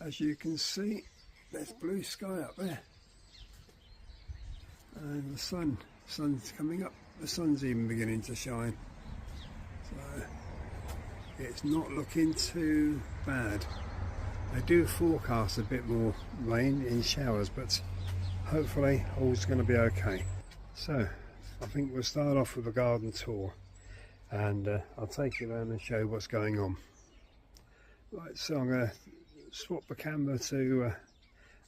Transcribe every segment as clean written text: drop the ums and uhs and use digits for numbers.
As you can see, there's blue sky up there, and the sun's coming up. The sun's even beginning to shine, so it's not looking too bad. They do forecast a bit more rain in showers, but hopefully all's going to be okay. So I think we'll start off with a garden tour, and I'll take you around and show you what's going on. Right, so I'm going to swap the camera to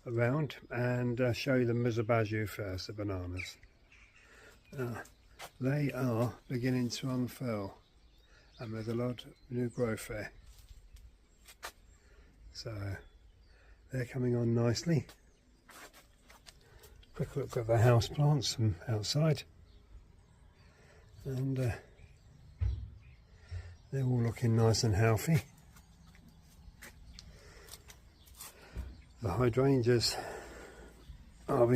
around and show you the Muzabaju first, the bananas. They are beginning to unfurl, and there's a lot of new growth there. So they're coming on nicely. Quick look at the house plants from outside, and they're all looking nice and healthy. The hydrangeas are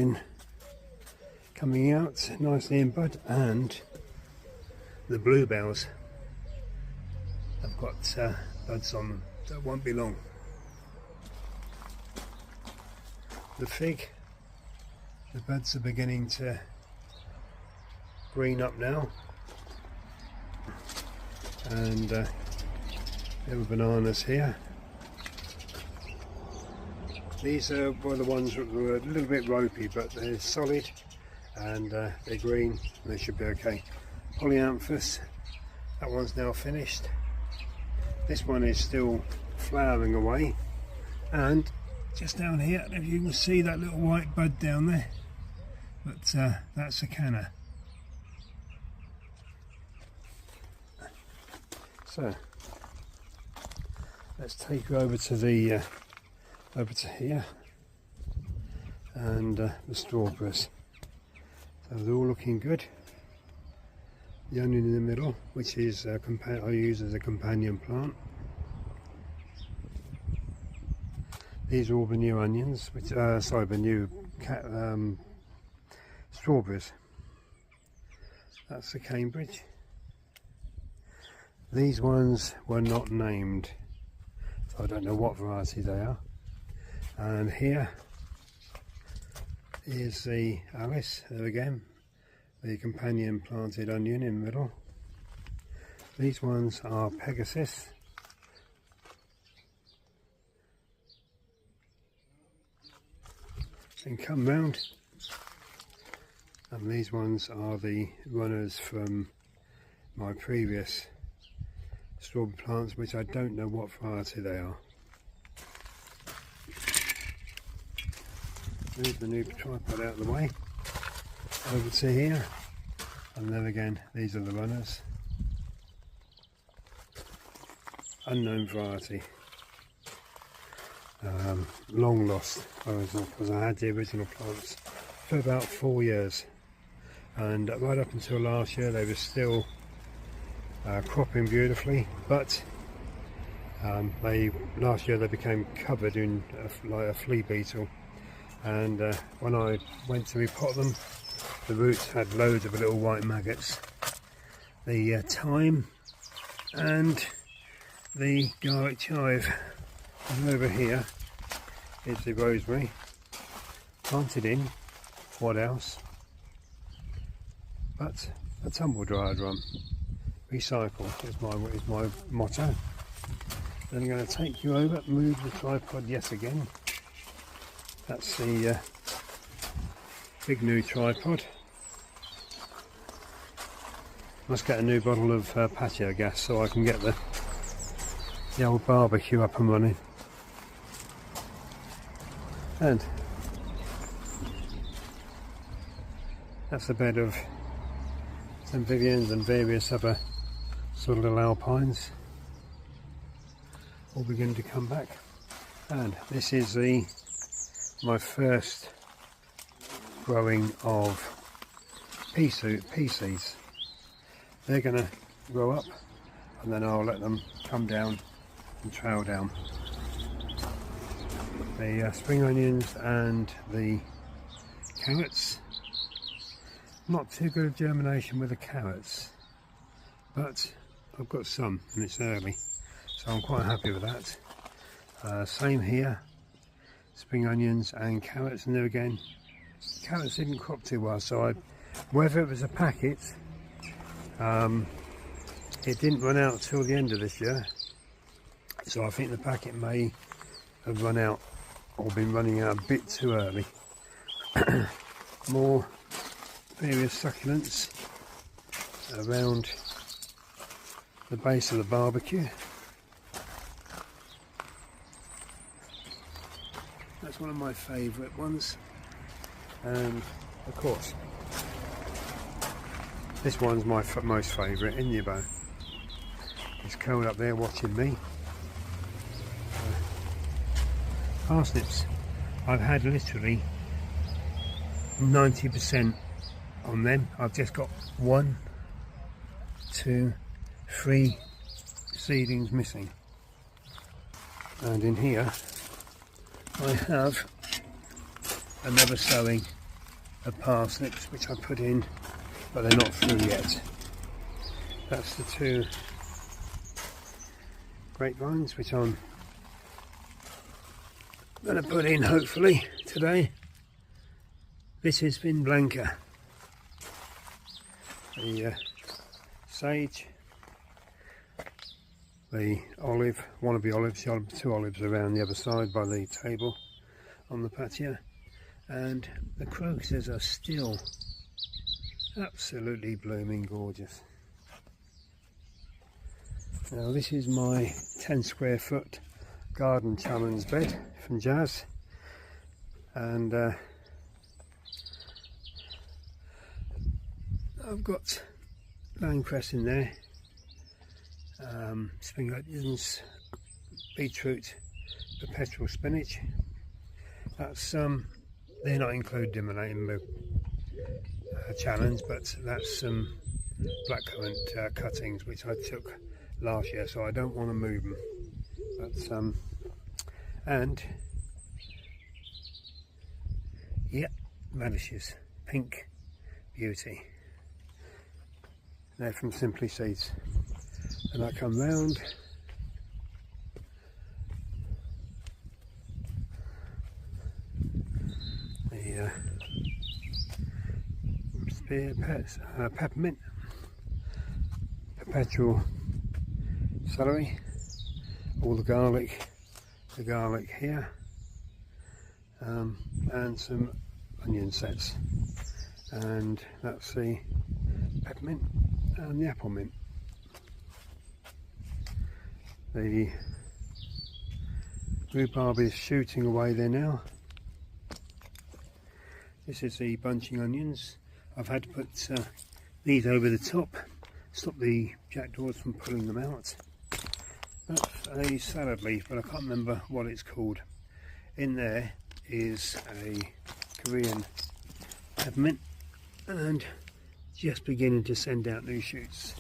coming out nicely in bud, and the bluebells have got buds on them, so it won't be long. The fig, the buds are beginning to green up now, and there are bananas here. These were the ones that were a little bit ropey, but they're solid, and they're green, and they should be okay. Polyanthus, that one's now finished. This one is still flowering away, and just down here, if you can see that little white bud down there, but that's a canna. So let's take you over to the here, and the strawberries. So they're all looking good. The onion in the middle, which is I use as a companion plant. These are all the new onions, which sorry, the new strawberries. That's the Cambridge. These ones were not named, so I don't know what variety they are. And here is the Alice, there again, the companion planted onion in the middle. These ones are Pegasus. And come round, and these ones are the runners from my previous strawberry plants, which I don't know what variety they are. Move the new tripod out of the way, over to here, and then again these are the runners. Unknown variety, long lost, because I had the original plants for about 4 years, and right up until last year they were still cropping beautifully, but last year they became covered in like a flea beetle. And when I went to repot them, the roots had loads of little white maggots. The thyme and the garlic chive, and over here is the rosemary, planted in. What else? But a tumble dryer drum. Recycle is my motto. Then I'm going to take you over, move the tripod yet again. That's the big new tripod. Must get a new bottle of patio gas so I can get the old barbecue up and running. And that's a bed of St. Vivians and various other sort of little alpines, all beginning to come back. And this is my first growing of pea seeds. They're going to grow up, and then I'll let them come down and trail down. The spring onions and the carrots, not too good at germination with the carrots, but I've got some and it's early, so I'm quite happy with that. Same here spring onions and carrots in there again. Carrots didn't crop too well, so whether it was a packet, it didn't run out till the end of this year, so I think the packet may have run out or been running out a bit too early. More various succulents around the base of the barbecue. That's one of my favourite ones, and of course this one's my most favourite, Innubo. He's curled up there watching me. Parsnips, I've had literally 90% on them. I've just got 1, 2, 3 seedlings missing, and in here I have another sowing of parsnips which I put in, but they're not through yet. That's the 2 grapevines which I'm going to put in hopefully today. This has been Blanca, the sage, the olive, one of the olives, the 2 olives around the other side by the table on the patio, and the crocuses are still absolutely blooming gorgeous. Now this is my 10 square foot garden challenge bed from Jazz, and I've got landcress in there, spring onions, beetroot, perpetual spinach. That's they're not included in the challenge, but that's some blackcurrant cuttings which I took last year, so I don't want to move them. But and yeah, radishes, pink beauty. They're from Simply Seeds, and I come round the peppermint, perpetual celery, all the garlic here, and some onion sets, and that's the peppermint and the apple mint. The rhubarb is shooting away there now. This is the bunching onions. I've had to put these over the top, stop the jackdaws from pulling them out. That's a salad leaf, but I can't remember what it's called. In there is a Korean peppermint, and just beginning to send out new shoots.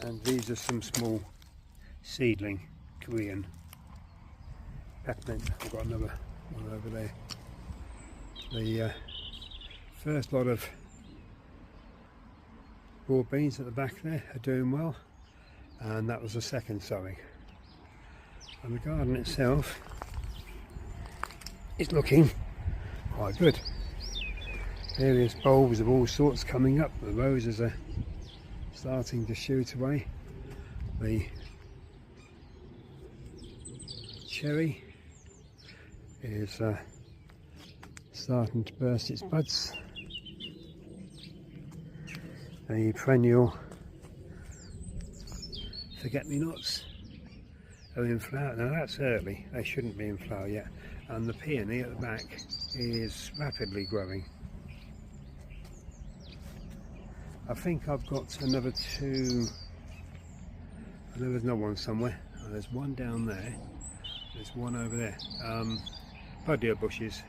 And these are some small seedling Korean peppermint. I've got another one over there. The first lot of broad beans at the back there are doing well, and that was the second sowing. And the garden itself is looking quite good. Various bulbs of all sorts coming up. The roses are starting to shoot away. The cherry is starting to burst its buds. The perennial forget-me-nots are in flower. Now that's early, they shouldn't be in flower yet. And the peony at the back is rapidly growing. I think I've got another 2, I know there's another one somewhere. There's one down there, there's one over there. Buddleia bushes.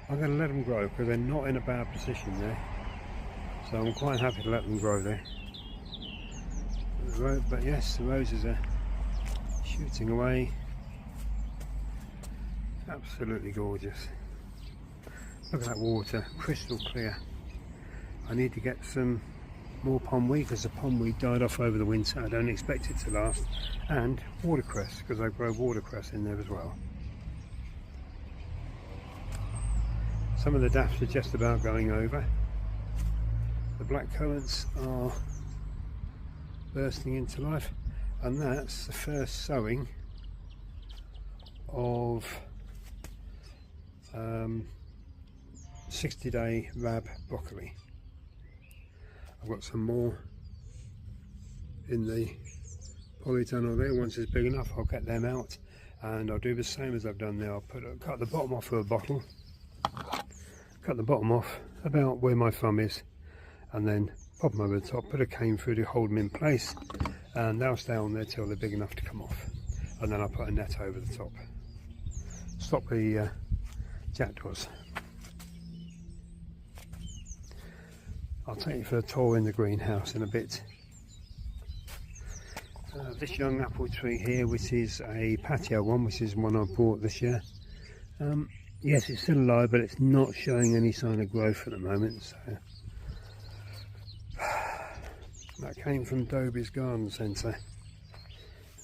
I'm going to let them grow because they're not in a bad position there. So I'm quite happy to let them grow there. But yes, the roses are shooting away. Absolutely gorgeous. Look at that water, crystal clear. I need to get some more pondweed because the pondweed died off over the winter. I don't expect it to last. And watercress, because I grow watercress in there as well. Some of the daffs are just about going over. The black currants are bursting into life, and that's the first sowing of 60-day rab broccoli. I've got some more in the polytunnel there. Once it's big enough, I'll get them out, and I'll do the same as I've done there. I'll cut the bottom off of a bottle, cut the bottom off about where my thumb is, and then pop them over the top, put a cane through to hold them in place, and they'll stay on there till they're big enough to come off. And then I'll put a net over the top. Stop the jackdaws. I'll take you for a tour in the greenhouse in a bit. This young apple tree here, which is a patio one, which is one I bought this year. Yes, it's still alive, but it's not showing any sign of growth at the moment. So that came from Dobie's garden centre.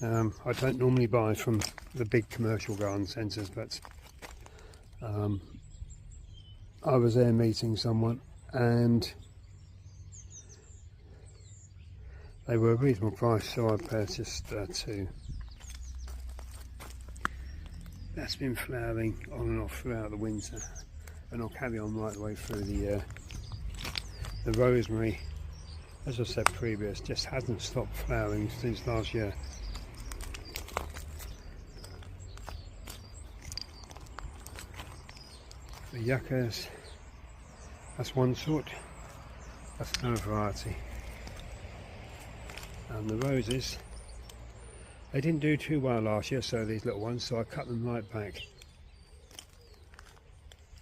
I don't normally buy from the big commercial garden centres, but I was there meeting someone, and they were a reasonable price, so I purchased two. That's been flowering on and off throughout the winter, and I'll carry on right the way through the year. The rosemary, as I said previous, just hasn't stopped flowering since last year. The yuccas, that's one sort, that's another variety. And the roses, they didn't do too well last year, so these little ones, so I cut them right back.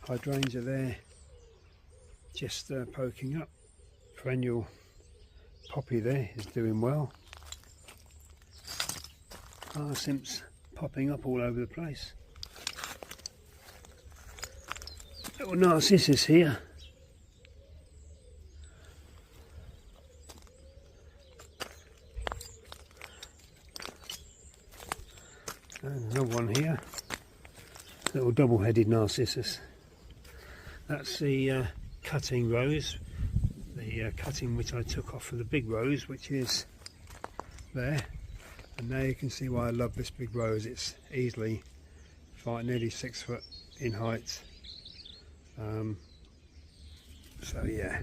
Hydrangea there, just poking up. Perennial poppy there is doing well. Hyacinths popping up all over the place. Little narcissus here. And another one here. Little double-headed narcissus. That's the cutting rose. The cutting which I took off of the big rose, which is there. And now you can see why I love this big rose. It's easily nearly 6 foot in height. So yeah,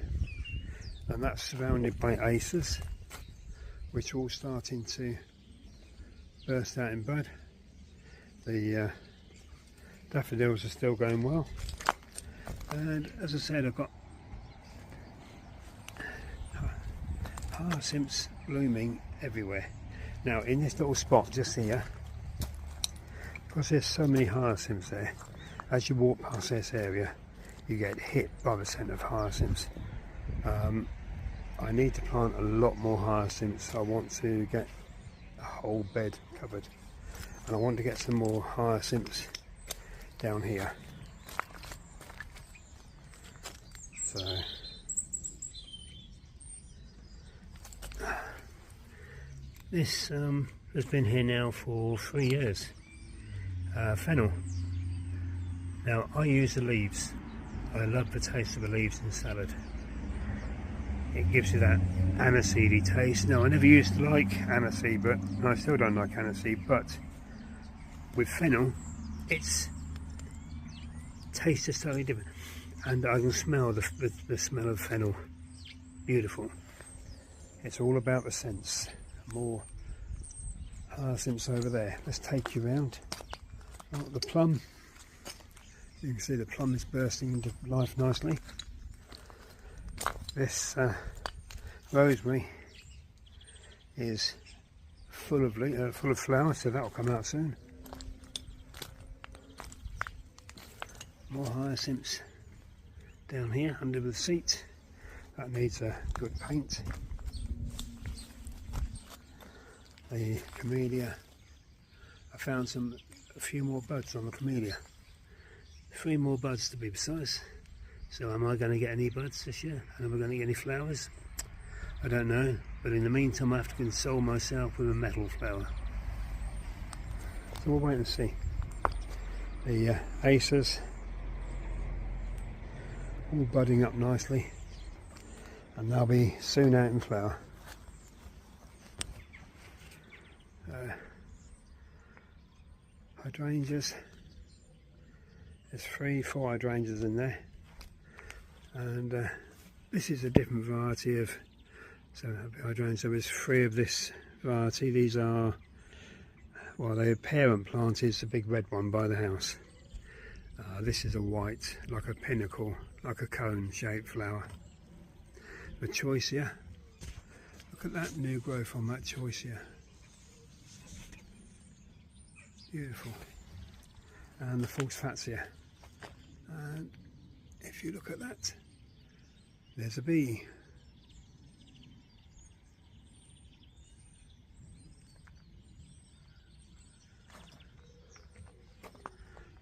and that's surrounded by aces, which are all starting to burst out in bud. The daffodils are still going well, and as I said, I've got hyacinths blooming everywhere. Now in this little spot just here, because there's so many hyacinths there, as you walk past this area you get hit by the scent of hyacinths. I need to plant a lot more hyacinths. I want to get a whole bed covered, and I want to get some more hyacinths down here. So this has been here now for 3 years. Fennel. Now I use the leaves. I love the taste of the leaves in salad. It gives you that aniseedy taste. Now I never used to like aniseed, but I still don't like aniseed, but with fennel its taste is totally different, and I can smell the smell of fennel. Beautiful. It's all about the scents. More hyacinths over there. Let's take you round. Oh, the plum. You can see the plum is bursting into life nicely. This rosemary is full of flowers, so that will come out soon. More hyacinths down here under the seat. That needs a good paint. The camellia, I found a few more buds on the camellia. 3 more buds to be precise. So am I going to get any buds this year? And am I going to get any flowers? I don't know, but in the meantime I have to console myself with a metal flower. So we'll wait and see. The acers, all budding up nicely, and they'll be soon out in flower. Hydrangeas, there's 4 hydrangeas in there, and this is a different variety of hydrangeas. So there's 3 of this variety. These are, well, their parent plant is the big red one by the house. This is a white, like a pinnacle, like a cone shaped flower. The choicea, look at that new growth on that choicea. Beautiful. And the false fatsia. And if you look at that, there's a bee.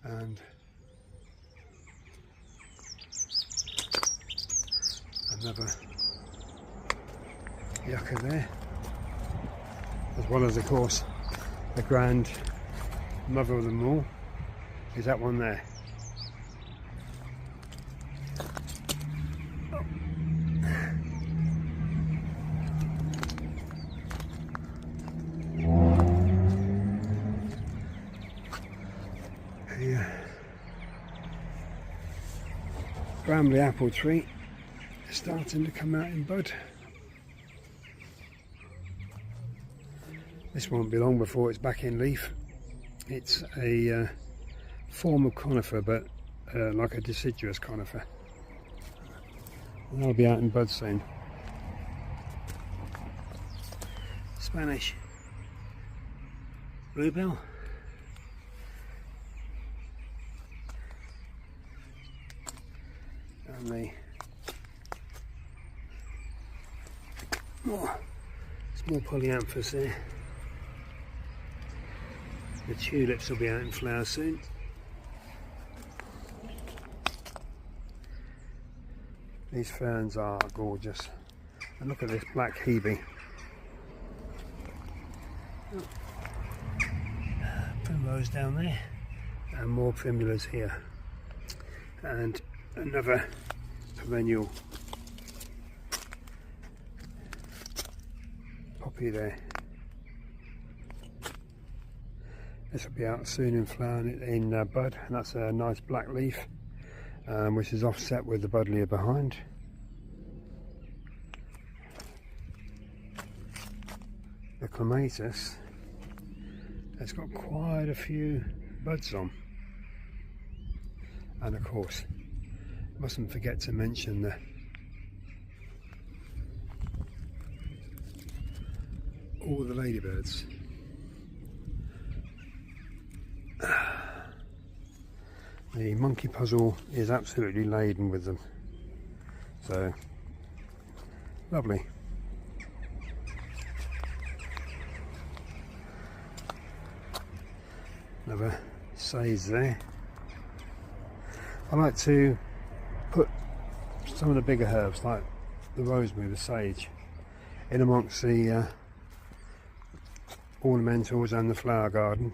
And another yucca there, as well as, of course, the grand mother of them all is that one there. The brambly apple tree is starting to come out in bud. This won't be long before it's back in leaf. It's a form of conifer, but like a deciduous conifer. And that'll be out in bud soon. Spanish bluebell. And the small polyanthus there. The tulips will be out in flower soon. These ferns are gorgeous. And look at this black hebe. Primrose down there. And more primulas here. And another perennial poppy there. This will be out soon in flower in bud, and that's a nice black leaf, which is offset with the buddleia behind. The clematis has got quite a few buds on, and of course, mustn't forget to mention all the ladybirds. The monkey puzzle is absolutely laden with them, so lovely. Another sage there. I like to put some of the bigger herbs like the rosemary, the sage, in amongst the ornamentals and the flower garden,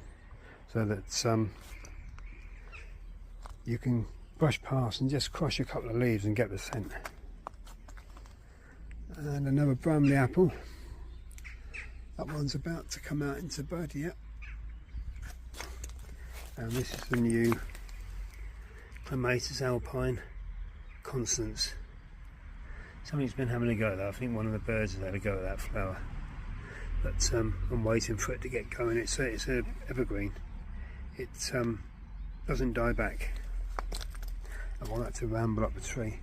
so that you can brush past and just crush a couple of leaves and get the scent. And another brambly apple. That one's about to come out into bud, yet. And this is the new Clematis alpine Constance. Something's been having a go at that. I think one of the birds has had a go at that flower. But I'm waiting for it to get going. It's a evergreen. It doesn't die back. I want that to ramble up the tree,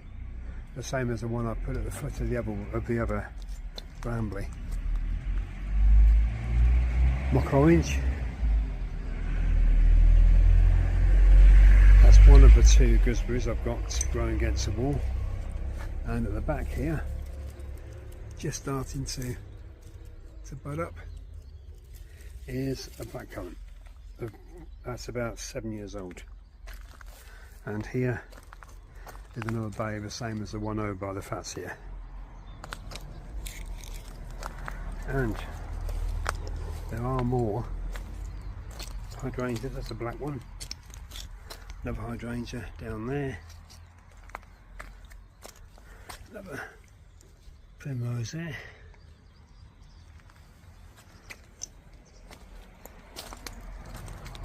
the same as the one I put at the foot of the other brambly. Mock orange. That's one of the 2 gooseberries I've got growing against the wall. And at the back here, just starting to bud up, is a blackcurrant. That's about 7 years old. And here is another bay, the same as the one over by the fatsia. And there are more hydrangeas. That's a black one. Another hydrangea down there. Another primrose there.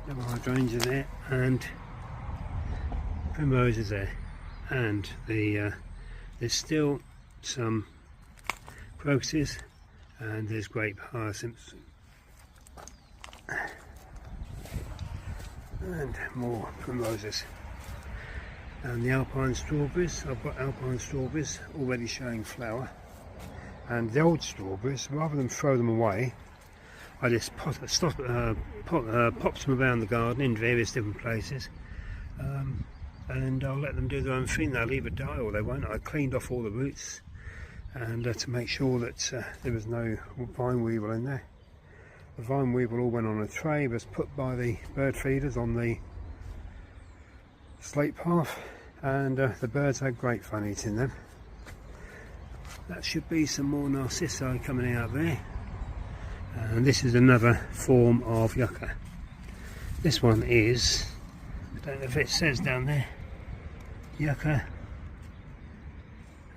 Another hydrangea there, and primroses there, and there's still some crocuses, and there's grape hyacinths, and more primroses. And the alpine strawberries, I've got alpine strawberries already showing flower, and the old strawberries, rather than throw them away, I just pops them around the garden in various different places, and I'll let them do their own thing. They'll either die or they won't. I cleaned off all the roots, and to make sure that there was no vine weevil in there. The vine weevil all went on a tray, was put by the bird feeders on the slate path, and the birds had great fun eating them. That should be some more narcissi coming out there. And this is another form of yucca. This one is, I don't know if it says down there, yucca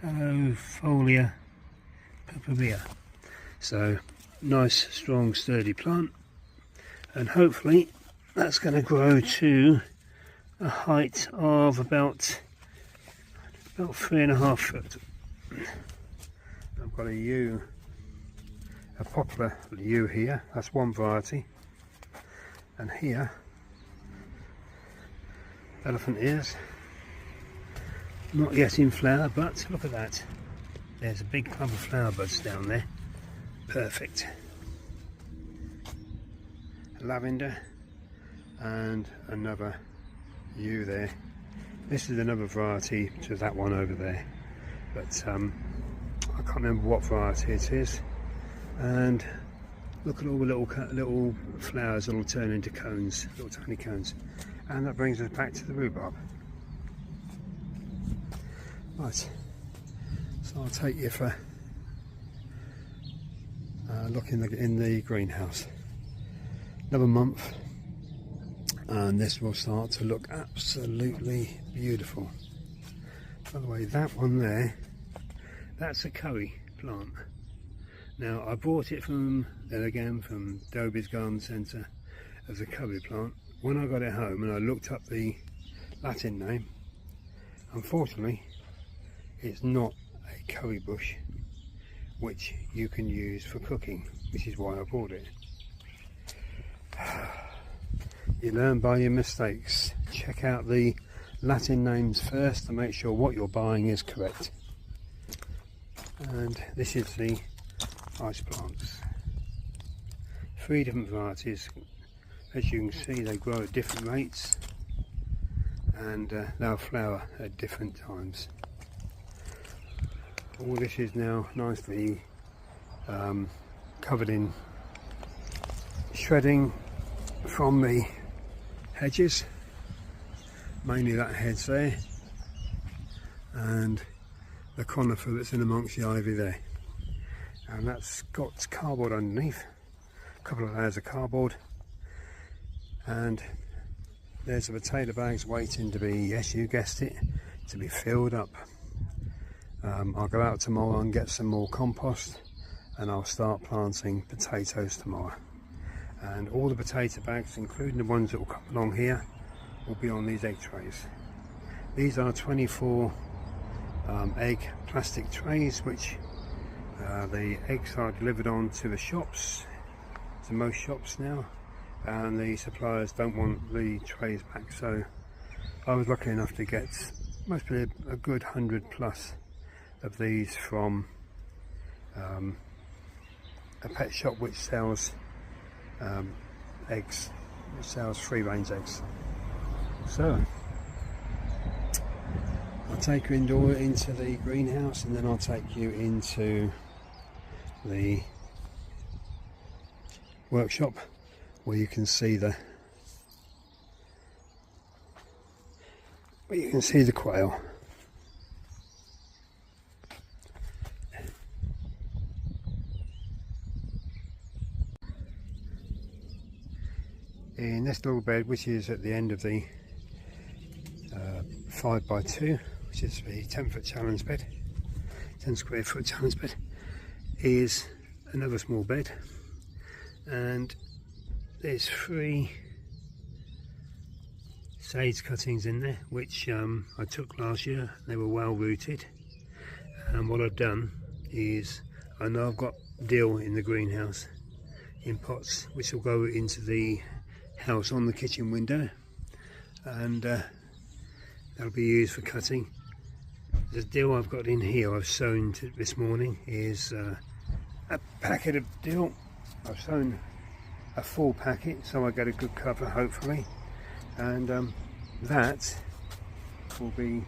folia purpurea. So nice, strong, sturdy plant, and hopefully that's going to grow to a height of about 3.5 foot. I've got a poplar yew here, that's one variety, and here elephant ears, not yet in flower, but look at that, there's a big clump of flower buds down there, perfect. Lavender, and another yew there. This is another variety to that one over there, but I can't remember what variety it is. And look at all the little flowers that will turn into cones, little tiny cones. And that brings us back to the rhubarb. Right, so I'll take you for a look in the greenhouse. Another month, and this will start to look absolutely beautiful. By the way, that one there, that's a curry plant. Now, I bought it from Dobie's Garden Centre as a curry plant. When I got it home and I looked up the Latin name, unfortunately it's not a curry bush which you can use for cooking, which is why I bought it. You learn by your mistakes. Check out the Latin names first to make sure what you're buying is correct. And this is the ice plants. 3 different varieties. As you can see, they grow at different rates, and they'll flower at different times. All this is now nicely covered in shredding from the hedges, mainly that hedge there, and the conifer that's in amongst the ivy there. And that's got cardboard underneath, a couple of layers of cardboard, and there's the potato bags waiting to be, yes you guessed it, to be filled up. I'll go out tomorrow and get some more compost, and I'll start planting potatoes tomorrow. And all the potato bags, including the ones that will come along here, will be on these egg trays. These are 24 egg plastic trays, which the eggs are delivered on to the shops, to most shops now, and the suppliers don't want the trays back, so I was lucky enough to get mostly a good 100 plus of these from a pet shop which sells eggs, which sells free range eggs. So I'll take you indoor into the greenhouse, and then I'll take you into the workshop where you can see the quail. In this little bed, which is at the end of the 5x2, which is the 10-foot challenge bed, 10 square foot challenge bed, is another small bed, and there's 3 sage cuttings in there, which I took last year. They were well rooted, and what I've done is, I know I've got dill in the greenhouse in pots which will go into the house on the kitchen window, and that'll be used for cutting. The dill I've got in here, I've sown this morning, is a packet of dill. I've sown a full packet so I get a good cover hopefully, and that will be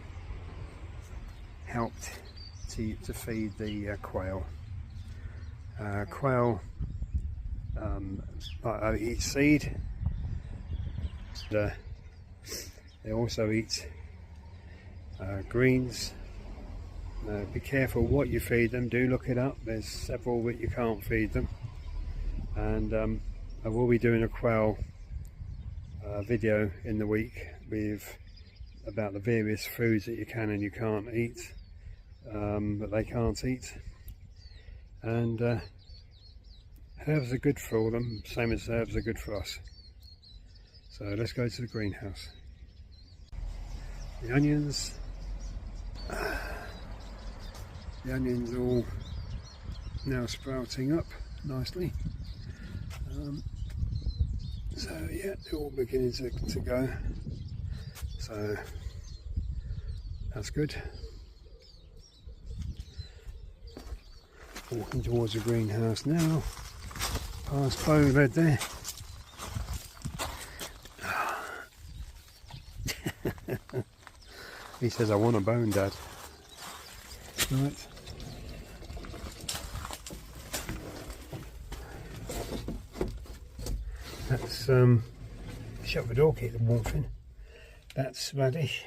helped to feed the quail. Quail eat seed. They also eat greens. Be careful what you feed them. Do look it up. There's several that you can't feed them, and I will be doing a quail video in the week about the various foods that you can and you can't eat, that they can't eat. And herbs are good for them, same as herbs are good for us. So let's go to the greenhouse. The onions are all now sprouting up nicely. So yeah, they're all beginning to go. So that's good. Walking towards the greenhouse now, past bone bed there. He says, I want a bone, Dad. Right. That's shut the door, keep the warmth in. That's radish,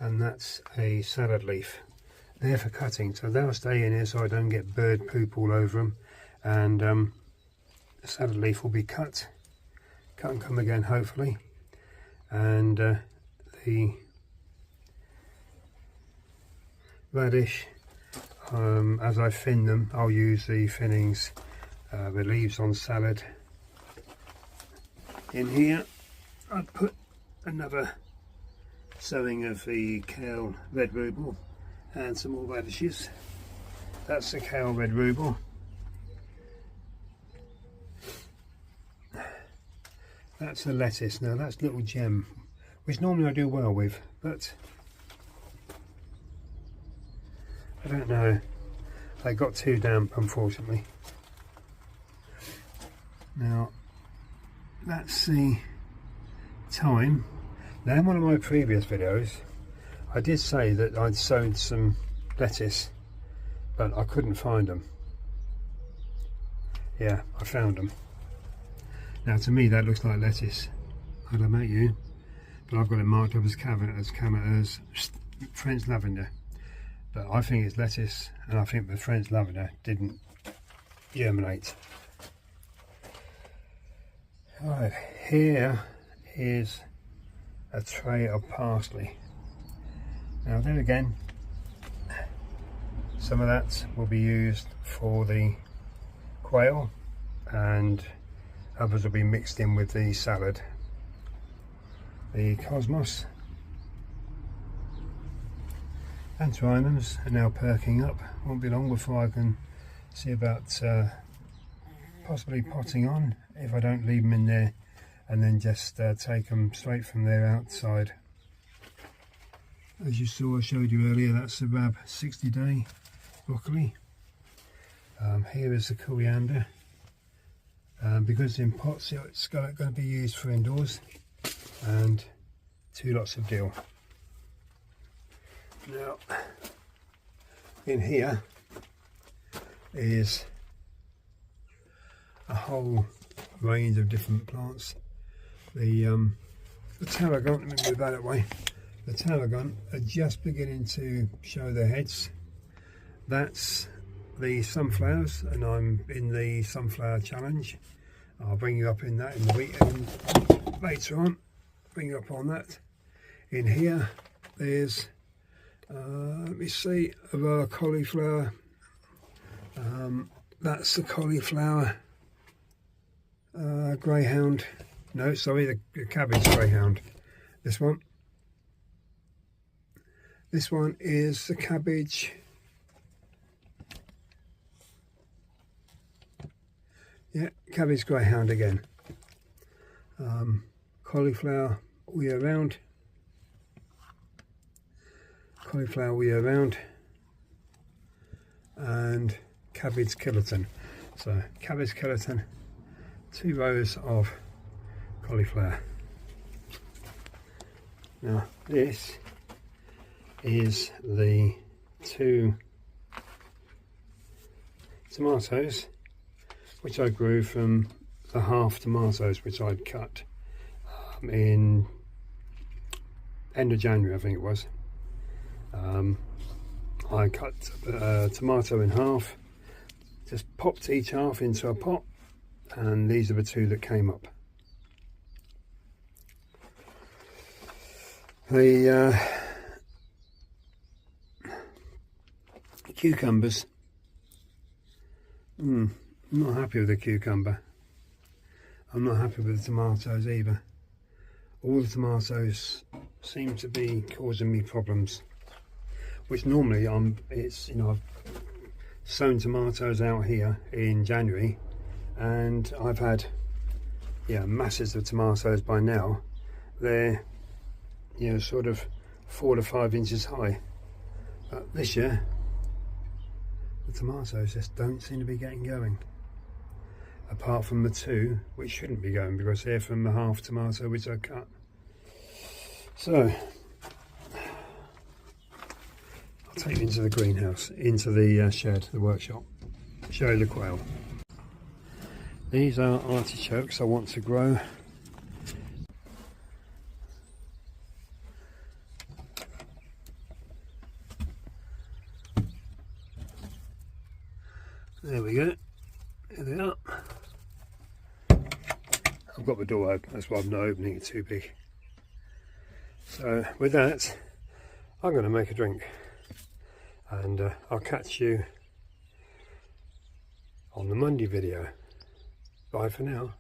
and that's a salad leaf. They're for cutting, so they'll stay in here so I don't get bird poop all over them. And the salad leaf will be cut and come again hopefully. And the radish, as I thin them, I'll use the thinnings, the leaves on salad. In here I'd put another sowing of the kale red ruble and some more radishes. That's the kale red ruble. That's the lettuce. Now that's little gem, which normally I do well with, but I don't know, they got too damp unfortunately. Now that's the thyme. Now in one of my previous videos I did say that I'd sown some lettuce, but I couldn't find them. Yeah, I found them. Now to me that looks like lettuce. I don't know about you, but I've got it marked up as French lavender. But I think it's lettuce, and I think the French lavender didn't germinate. Right, here is a tray of parsley. Now then again, some of that will be used for the quail, and others will be mixed in with the salad. The cosmos, anthuriums are now perking up. Won't be long before I can see about possibly potting on, if I don't leave them in there and then just take them straight from there outside. As you saw, I showed you earlier, that's the Rab 60-day broccoli. Here is the coriander. Because it's in pots, it's going to be used for indoors, and 2 lots of dill. Now, in here is a whole range of different plants. The tarragon, let me move that away. The tarragon are just beginning to show their heads. That's the sunflowers, and I'm in the sunflower challenge. I'll bring you up in that in the week, and later on bring you up on that. In here there's Let me see, of our cauliflower. That's the cauliflower greyhound. No, sorry, the cabbage greyhound. This one. This one is the cabbage. Yeah, cabbage greyhound again. Cauliflower all year round. Cauliflower all year round. And cabbage skeleton. So cabbage skeleton, 2 rows of cauliflower. Now this is the 2 tomatoes which I grew from the half tomatoes which I'd cut in end of January, I think it was. I cut a tomato in half, just popped each half into a pot, and these are the 2 that came up. The cucumbers, I'm not happy with the cucumber. I'm not happy with the tomatoes either. All the tomatoes seem to be causing me problems, which normally I've sown tomatoes out here in January, and I've had masses of tomatoes by now. They're sort of 4 to 5 inches high, but this year the tomatoes just don't seem to be getting going, apart from the 2 which shouldn't be going because they're from the half tomato which I cut. So I'll take you into the greenhouse, into the shed, the workshop, show you the quail. These are artichokes I want to grow. There we go, there they are. I've got the door open, that's why I'm not opening it too big. So with that, I'm going to make a drink, and I'll catch you on the Monday video. Bye for now.